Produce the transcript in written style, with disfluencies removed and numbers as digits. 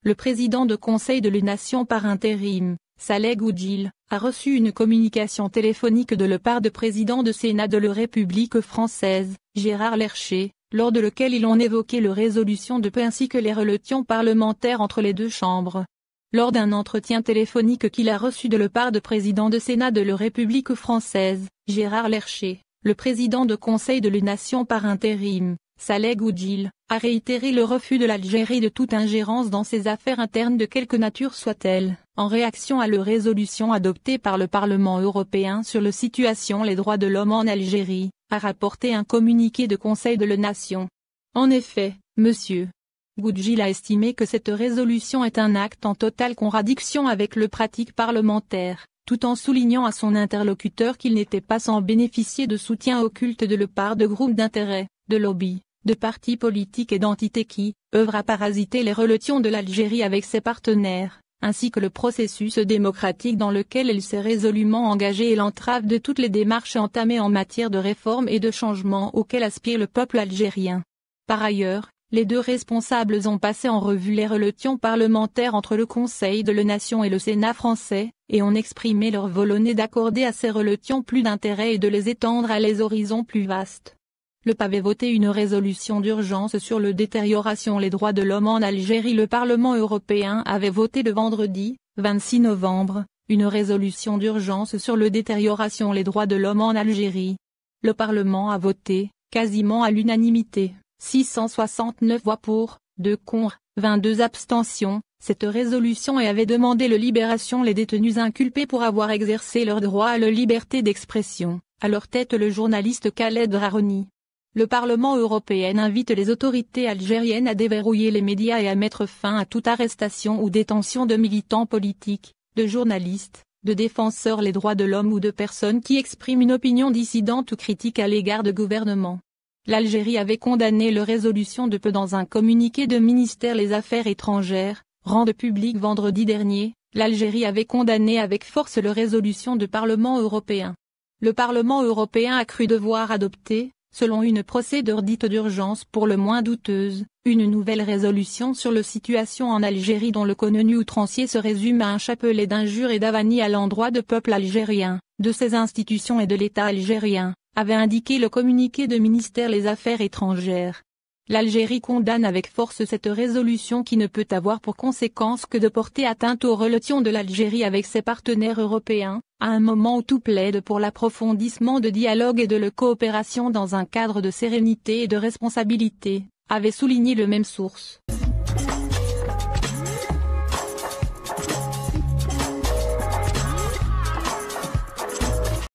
le président de Conseil de l'Union par intérim, Saleh Goudjil, a reçu une communication téléphonique de la part du président du Sénat de la République française, Gérard Larcher, lors de laquelle ils ont évoqué la résolution de paix ainsi que les relations parlementaires entre les deux chambres. Lors d'un entretien téléphonique qu'il a reçu de la part du président du Sénat de la République française, Gérard Larcher, le président du Conseil de l'Union par intérim, Saleh Goudjil, a réitéré le refus de l'Algérie de toute ingérence dans ses affaires internes de quelque nature soit-elle, en réaction à la résolution adoptée par le Parlement européen sur la situation des droits de l'homme en Algérie, a rapporté un communiqué du Conseil de l'Union. En effet, M. Goudjil a estimé que cette résolution est un acte en totale contradiction avec le pratique parlementaire, tout en soulignant à son interlocuteur qu'il n'était pas sans bénéficier de soutien occulte de la part de groupes d'intérêt, de lobbies, de partis politiques et d'entités qui œuvrent à parasiter les relations de l'Algérie avec ses partenaires, ainsi que le processus démocratique dans lequel elle s'est résolument engagée et l'entrave de toutes les démarches entamées en matière de réforme et de changement auxquelles aspire le peuple algérien. Par ailleurs, les deux responsables ont passé en revue les relations parlementaires entre le Conseil de l'Union et le Sénat français, et ont exprimé leur volonté d'accorder à ces relations plus d'intérêt et de les étendre à des horizons plus vastes. Le PAV avait voté une résolution d'urgence sur la détérioration des droits de l'homme en Algérie. Le Parlement européen avait voté le vendredi, 26 novembre, une résolution d'urgence sur la détérioration des droits de l'homme en Algérie. Le Parlement a voté, quasiment à l'unanimité, 669 voix pour, 2 contre, 22 abstentions, cette résolution et avait demandé la libération des détenus inculpés pour avoir exercé leur droit à la liberté d'expression, à leur tête le journaliste Khaled Raroni. Le Parlement européen invite les autorités algériennes à déverrouiller les médias et à mettre fin à toute arrestation ou détention de militants politiques, de journalistes, de défenseurs des droits de l'homme ou de personnes qui expriment une opinion dissidente ou critique à l'égard du gouvernement. L'Algérie avait condamné la résolution de peu dans un communiqué de ministère des Affaires étrangères, rendu public vendredi dernier. L'Algérie avait condamné avec force la résolution du Parlement européen. Le Parlement européen a cru devoir adopter, selon une procédure dite d'urgence pour le moins douteuse, une nouvelle résolution sur la situation en Algérie dont le contenu outrancier se résume à un chapelet d'injures et d'avanies à l'endroit du peuple algérien, de ses institutions et de l'État algérien, avait indiqué le communiqué du ministère des Affaires étrangères. L'Algérie condamne avec force cette résolution qui ne peut avoir pour conséquence que de porter atteinte aux relations de l'Algérie avec ses partenaires européens, à un moment où tout plaide pour l'approfondissement de dialogue et de la coopération dans un cadre de sérénité et de responsabilité, avait souligné le même source.